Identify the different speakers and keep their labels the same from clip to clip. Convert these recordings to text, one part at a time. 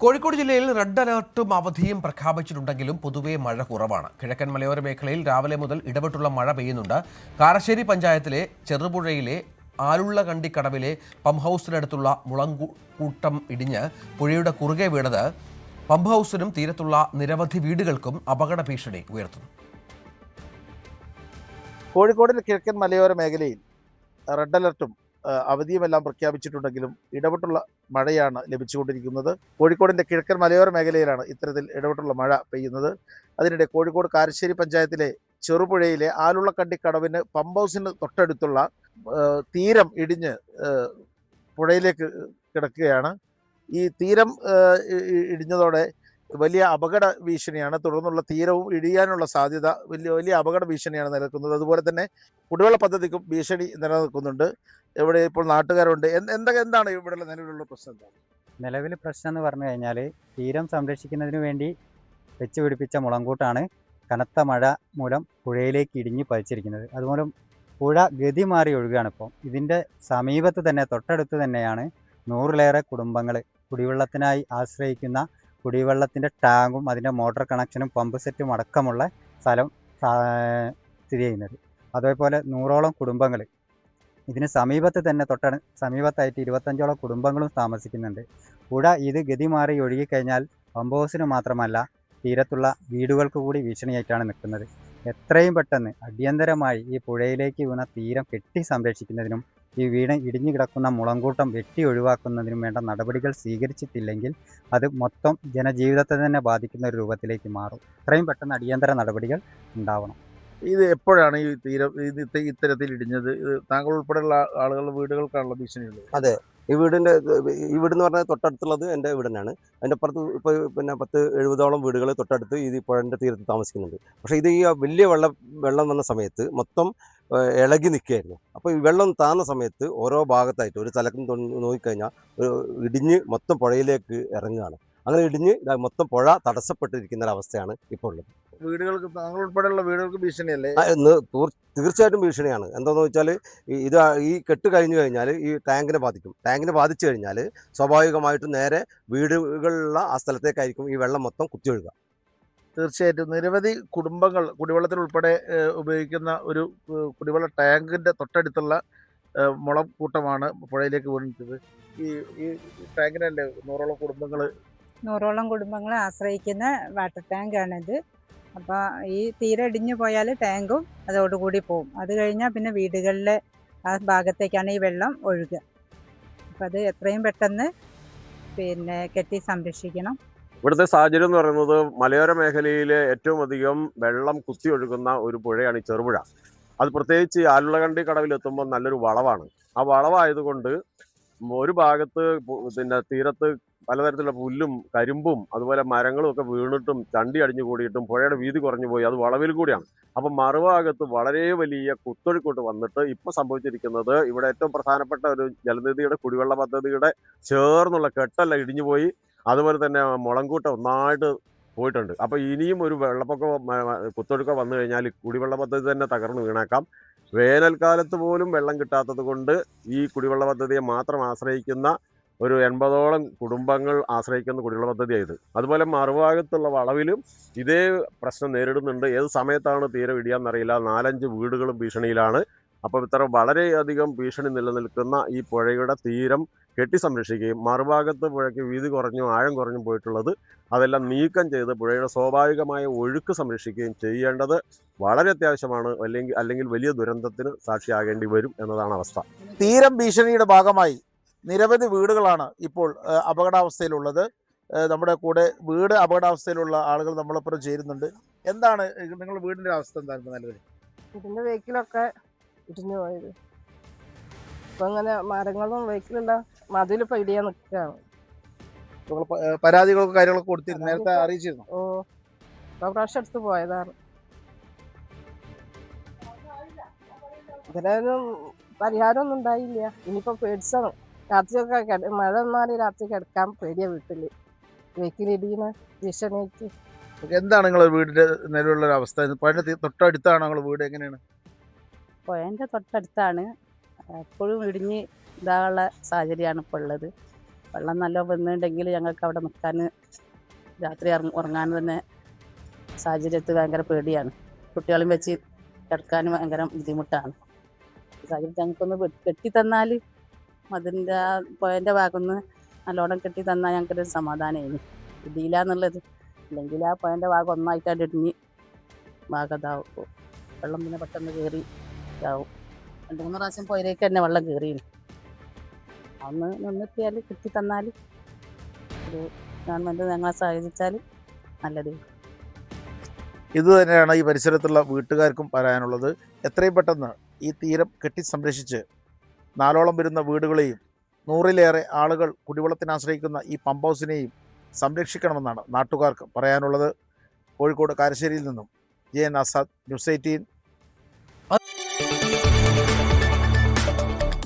Speaker 1: കോഴിക്കോട് ജില്ലയിൽ റെഡ് അലർട്ടും അവധിയും പ്രഖ്യാപിച്ചിട്ടുണ്ടെങ്കിലും പൊതുവെ മഴ കുറവാണ്. കിഴക്കൻ മലയോര മേഖലയിൽ രാവിലെ മുതൽ ഇടവിട്ടുള്ള മഴ പെയ്യുന്നുണ്ട്. കാരശ്ശേരി പഞ്ചായത്തിലെ ചെറുപുഴയിലെ ആലുള്ളകണ്ടിക്കടവിലെ പമ്പ് ഹൗസിനടുത്തുള്ള മുളങ്കൂട്ടം ഇടിഞ്ഞ് പുഴയുടെ കുറുകെ വീണത് പമ്പ് ഹൗസിനും തീരത്തുള്ള നിരവധി വീടുകൾക്കും അപകട ഭീഷണി ഉയർത്തുന്നു.
Speaker 2: കോഴിക്കോടിന്റെ കിഴക്കൻ മലയോര മേഖലയിൽ റെഡ് അലർട്ടും അവധിയുമെല്ലാം പ്രഖ്യാപിച്ചിട്ടുണ്ടെങ്കിലും ഇടവിട്ടുള്ള മഴയാണ് ലഭിച്ചുകൊണ്ടിരിക്കുന്നത്. കോഴിക്കോടിന്റെ കിഴക്കൻ മലയോര മേഖലയിലാണ് ഇത്തരത്തിൽ ഇടവിട്ടുള്ള മഴ പെയ്യുന്നത്. അതിനിടെ കോഴിക്കോട് കാരശ്ശേരി പഞ്ചായത്തിലെ ചെറുപുഴയിലെ ആലുള്ളക്കണ്ടി കടവിന് പമ്പ് ഹൗസിന് തൊട്ടടുത്തുള്ള തീരം ഇടിഞ്ഞ് പുഴയിലേക്ക് കിടക്കുകയാണ്. ഈ തീരം ഇടിഞ്ഞതോടെ വലിയ അപകട ഭീഷണിയാണ്. തുടർന്നുള്ള തീരവും ഇടിയാനുള്ള സാധ്യത വലിയ അപകട ഭീഷണിയാണ് നിലനിൽക്കുന്നത്. അതുപോലെ തന്നെ കുടിവെള്ള പദ്ധതിക്കും ഭീഷണി നിലനിൽക്കുന്നുണ്ട്. ഇവിടെ ഇപ്പോൾ നാട്ടുകാരുണ്ട്. എന്താണ് ഇവിടെ നിലവിലുള്ള പ്രശ്നം?
Speaker 3: നിലവിൽ പ്രശ്നം എന്ന് പറഞ്ഞു കഴിഞ്ഞാൽ തീരം സംരക്ഷിക്കുന്നതിന് വേണ്ടി വെച്ച് പിടിപ്പിച്ച മുളങ്കൂട്ടാണ് കനത്ത മഴ മൂലം പുഴയിലേക്ക് ഇടിഞ്ഞ് പതിച്ചിരിക്കുന്നത്. അതുമൂലം പുഴ ഗതി മാറി ഒഴുകുകയാണ്. ഇപ്പോൾ ഇതിൻ്റെ സമീപത്ത് തന്നെ തൊട്ടടുത്ത് തന്നെയാണ് 100-ലേറെ കുടുംബങ്ങൾ കുടിവെള്ളത്തിനായി ആശ്രയിക്കുന്ന കുടിവെള്ളത്തിൻ്റെ ടാങ്കും അതിൻ്റെ മോട്ടോർ കണക്ഷനും പമ്പ് സെറ്റും അടക്കമുള്ള സ്ഥലം സ്ഥിതി ചെയ്യുന്നത്. അതേപോലെ 100ഓളം കുടുംബങ്ങൾ ഇതിന് സമീപത്ത് തന്നെ സമീപത്തായിട്ട് 25ഓളം കുടുംബങ്ങളും താമസിക്കുന്നുണ്ട്. പുഴ ഇത് ഗതി മാറി ഒഴുകിക്കഴിഞ്ഞാൽ പമ്പ് ഹൗസിന് മാത്രമല്ല തീരത്തുള്ള വീടുകൾക്ക് കൂടി ഭീഷണിയായിട്ടാണ് നിൽക്കുന്നത്. എത്രയും പെട്ടെന്ന് അടിയന്തരമായി ഈ പുഴയിലേക്ക് വീണ തീരം കെട്ടി സംരക്ഷിക്കുന്നതിനും ഈ ഇടിഞ്ഞു കിടക്കുന്ന മുളങ്കൂട്ടം വെട്ടി ഒഴിവാക്കുന്നതിനും വേണ്ട നടപടികൾ സ്വീകരിച്ചിട്ടില്ലെങ്കിൽ അത് മൊത്തം ജനജീവിതത്തെ തന്നെ ബാധിക്കുന്ന ഒരു രൂപത്തിലേക്ക് മാറും. എത്രയും പെട്ടെന്ന് അടിയന്തര നടപടികൾ ഉണ്ടാവണം.
Speaker 2: ഇത് എപ്പോഴാണ് ഈ തീരം ഇത്തരത്തിൽ ഇടിഞ്ഞത്? താങ്കൾ ഉൾപ്പെടെയുള്ള ആളുകളുടെ വീടുകൾക്കാണുള്ള ഭീഷണിയുള്ളത്?
Speaker 4: അതെ, ഈ വീടെന്ന് പറഞ്ഞാൽ തൊട്ടടുത്തുള്ളത് എൻ്റെ വീട് തന്നെയാണ്. അതിൻ്റെ അപ്പുറത്ത് ഇപ്പോൾ 10-70ഓളം വീടുകൾ തൊട്ടടുത്ത് ഈ പുഴൻ്റെ തീരത്ത് താമസിക്കുന്നുണ്ട്. പക്ഷേ ഇത് ഈ വലിയ വെള്ളം വന്ന സമയത്ത് മൊത്തം ഇളകി നിൽക്കുകയായിരുന്നു. അപ്പോൾ ഈ വെള്ളം താന്ന സമയത്ത് ഓരോ ഭാഗത്തായിട്ട് ഒരു സ്ഥലത്ത് നോക്കിക്കഴിഞ്ഞാൽ ഇടിഞ്ഞ് മൊത്തം പുഴയിലേക്ക് ഇറങ്ങുകയാണ്. അങ്ങനെ ഇടിഞ്ഞ് മൊത്തം പുഴ തടസ്സപ്പെട്ടിരിക്കുന്ന ഒരവസ്ഥയാണ് ഇപ്പോൾ ഉള്ളത്.
Speaker 2: വീടുകൾക്ക്, താങ്കൾ ഉൾപ്പെടെയുള്ള വീടുകൾക്ക് ഭീഷണിയല്ലേ?
Speaker 4: തീർച്ചയായിട്ടും ഭീഷണിയാണ്. എന്താണെന്ന് വെച്ചാൽ ഈ കെട്ട് കഴിഞ്ഞു കഴിഞ്ഞാൽ ഈ ടാങ്കിനെ ബാധിക്കും. ടാങ്കിനെ ബാധിച്ചു കഴിഞ്ഞാൽ സ്വാഭാവികമായിട്ടും നേരെ വീടുകളിലുള്ള ആ സ്ഥലത്തേക്കായിരിക്കും ഈ വെള്ളം മൊത്തം കുത്തിയൊഴുകുക.
Speaker 2: തീർച്ചയായിട്ടും നിരവധി കുടുംബങ്ങൾ കുടിവെള്ളത്തിന് ഉൾപ്പെടെ ഉപയോഗിക്കുന്ന ഒരു കുടിവെള്ള ടാങ്കിൻ്റെ തൊട്ടടുത്തുള്ള മുളക്കൂട്ടമാണ് പുഴയിലേക്ക് വീണിട്ടത്. ഈ ടാങ്കിനല്ലേ 100ഓളം
Speaker 5: കുടുംബങ്ങളെ ആശ്രയിക്കുന്ന വാട്ടർ ടാങ്കാണിത്. അപ്പോൾ ഈ തീരെ ഇടിഞ്ഞു പോയാൽ ടാങ്കും അതോടുകൂടി പോകും. അത് കഴിഞ്ഞാൽ പിന്നെ വീടുകളിലെ ആ ഭാഗത്തേക്കാണ് ഈ വെള്ളം ഒഴുകുക. അപ്പം അത് എത്രയും പെട്ടെന്ന് കെട്ടി സംരക്ഷിക്കണം.
Speaker 6: ഇവിടുത്തെ സാഹചര്യം എന്ന് പറയുന്നത് മലയോര മേഖലയിലെ ഏറ്റവും അധികം വെള്ളം കുത്തി ഒഴുകുന്ന ഒരു പുഴയാണ് ഈ ചെറുപുഴ. അത് പ്രത്യേകിച്ച് ആലുള്ളകണ്ടി കടവിലെത്തുമ്പോൾ നല്ലൊരു വളവാണ്. ആ വളവായതുകൊണ്ട് ഒരു ഭാഗത്ത് തീരത്ത് പലതരത്തിലുള്ള പുല്ലും കരിമ്പും അതുപോലെ മരങ്ങളും ഒക്കെ വീണിട്ടും ചണ്ടി അടിഞ്ഞു കൂടിയിട്ടും പുഴയുടെ വീതി കുറഞ്ഞു പോയി. അത് വളവിൽ കൂടിയാണ്. അപ്പം മറുഭാഗത്ത് വളരെ വലിയ കുത്തൊഴുക്കോട്ട് വന്നിട്ട് ഇപ്പം സംഭവിച്ചിരിക്കുന്നത് ഇവിടെ ഏറ്റവും പ്രധാനപ്പെട്ട ഒരു ജലനിധിയുടെ കുടിവെള്ള പദ്ധതിയുടെ ചേർന്നുള്ള കെട്ടെല്ലാം ഇടിഞ്ഞു പോയി. അതുപോലെ തന്നെ മുളങ്കൂട്ടം ഒന്നായിട്ട് പോയിട്ടുണ്ട്. അപ്പോൾ ഇനിയും ഒരു കുത്തൊഴുക്കം വന്നു കഴിഞ്ഞാൽ കുടിവെള്ള പദ്ധതി തന്നെ തകർന്നു വീണേക്കാം. വേനൽക്കാലത്ത് പോലും വെള്ളം കിട്ടാത്തത് കൊണ്ട് ഈ കുടിവെള്ള പദ്ധതിയെ മാത്രം ആശ്രയിക്കുന്ന ഒരു 80ഓളം കുടുംബങ്ങൾ ആശ്രയിക്കുന്ന കുടിവെള്ള പദ്ധതിയായത്. അതുപോലെ മറുഭാഗത്തുള്ള വളവിലും ഇതേ പ്രശ്നം നേരിടുന്നുണ്ട്. ഏത് സമയത്താണ് തീരെ ഇടിയാന്നറിയില്ല. 4-5 വീടുകളും ഭീഷണിയിലാണ്. അപ്പോൾ ഇത്ര വളരെയധികം ഭീഷണി നിലനിൽക്കുന്ന ഈ പുഴയുടെ തീരം കെട്ടി സംരക്ഷിക്കുകയും മറുഭാഗത്ത് പുഴയ്ക്ക് വീതി കുറഞ്ഞും ആഴം കുറഞ്ഞും പോയിട്ടുള്ളത് അതെല്ലാം നീക്കം ചെയ്ത് പുഴയുടെ സ്വാഭാവികമായ ഒഴുക്ക് സംരക്ഷിക്കുകയും ചെയ്യേണ്ടത് വളരെ അത്യാവശ്യമാണ്. അല്ലെങ്കിൽ വലിയ ദുരന്തത്തിന് സാക്ഷിയാകേണ്ടി വരും എന്നതാണ് അവസ്ഥ.
Speaker 2: തീരം ഭീഷണിയുടെ ഭാഗമായി നിരവധി വീടുകളാണ് ഇപ്പോൾ അപകടാവസ്ഥയിലുള്ളത്. നമ്മുടെ കൂടെ വീട് അപകടാവസ്ഥയിലുള്ള ആളുകൾ നമ്മളൊപ്പം ചേരുന്നുണ്ട്. എന്താണ് നിങ്ങളുടെ വീടിൻ്റെ അവസ്ഥ? എന്താണ് നിലവിൽ?
Speaker 7: ഇതിൻ്റെ വെഹിക്കിളൊക്കെ ഇടിഞ്ഞു പോയത്. ഇപ്പം അങ്ങനെ മരങ്ങളും വെഹിക്കിളുള്ള മതിലിപ്പോൾ ഇടിയാൻ നിൽക്കുകയാണ്.
Speaker 2: പരാതികളൊക്കെ കാര്യങ്ങളൊക്കെ കൊടുത്തിരുന്നു, നേരത്തെ അറിയിച്ചിരുന്നു?
Speaker 7: പ്രാവശ്യം എടുത്ത് പോയതാണ്. ഇതിനൊന്നും പരിഹാരമൊന്നും ഉണ്ടായില്ല. ഇനിയിപ്പോൾ പേടിച്ചാണ്. രാത്രിയൊക്കെ മഴ വന്നാലും രാത്രി കിടക്കാൻ പേടിയാണ്. വീട്ടിൽ വെഹിക്കിലിടിയുന്ന ഭീഷണിക്ക്.
Speaker 2: എന്താണ് നിങ്ങളുടെ വീടിൻ്റെ നിലവിലുള്ള അവസ്ഥ? പുഴയുടെ തൊട്ടടുത്താണ് നിങ്ങളുടെ വീട്? എങ്ങനെയാണ്?
Speaker 5: പുഴൻ്റെ തൊട്ടടുത്താണ്. എപ്പോഴും ഇടിഞ്ഞ് ഇതാനുള്ള സാഹചര്യമാണ് ഇപ്പോൾ ഉള്ളത്.
Speaker 8: വെള്ളം നല്ല വന്നിട്ടുണ്ടെങ്കിൽ ഞങ്ങൾക്ക് അവിടെ നിൽക്കാൻ രാത്രി ഉറങ്ങാൻ തന്നെ സാഹചര്യത്തിൽ ഭയങ്കര പേടിയാണ്. കുട്ടികളും വെച്ച് കിടക്കാനും ഭയങ്കര ബുദ്ധിമുട്ടാണ്. സാഹചര്യം ഞങ്ങൾക്കൊന്ന് കെട്ടിത്തന്നാൽ അതിൻ്റെ പുഴൻ്റെ ഭാഗമൊന്ന് നല്ലോണം കെട്ടിത്തന്നാൽ ഞങ്ങൾക്കൊരു സമാധാനമായിരുന്നു. ഇടിയില്ല എന്നുള്ളത് അല്ലെങ്കിൽ ആ പുഴൻ്റെ ഭാഗം ഒന്നായിട്ടാണ് ഇടിഞ്ഞ് ഭാഗത്താവും. വെള്ളം പിന്നെ പെട്ടെന്ന് കയറി ഇതാവും. 2-3 പ്രാവശ്യം പുഴയിലേക്ക് തന്നെ വെള്ളം കയറിയിരുന്നു. അന്ന് നിന്നെത്തിയാൽ കെട്ടിത്തന്നാൽ ഒരു ഗവൺമെൻറ് ഞങ്ങളെ സഹായിച്ചാൽ നല്ലത്.
Speaker 2: ഇത് തന്നെയാണ് ഈ പരിസരത്തുള്ള വീട്ടുകാർക്കും പറയാനുള്ളത്. എത്രയും പെട്ടെന്ന് ഈ തീരം കെട്ടി സംരക്ഷിച്ച് 4ഓളം വരുന്ന വീടുകളെയും 100-ലേറെ ആളുകൾ കുടിവെള്ളത്തിന് ആശ്രയിക്കുന്ന ഈ പമ്പ് ഹൗസിനെയും സംരക്ഷിക്കണമെന്നാണ് നാട്ടുകാർക്ക് പറയാനുള്ളത്. കോഴിക്കോട് കാരശ്ശേരിയിൽ നിന്നും JN ആസാദ്, ന്യൂസ് 18.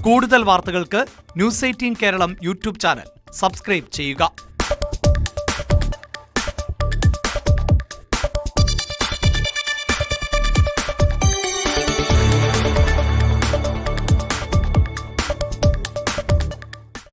Speaker 9: കൂടുതൽ വാർത്തകൾക്ക് news 18 Keralam YouTube channel subscribe ചെയ്യുക.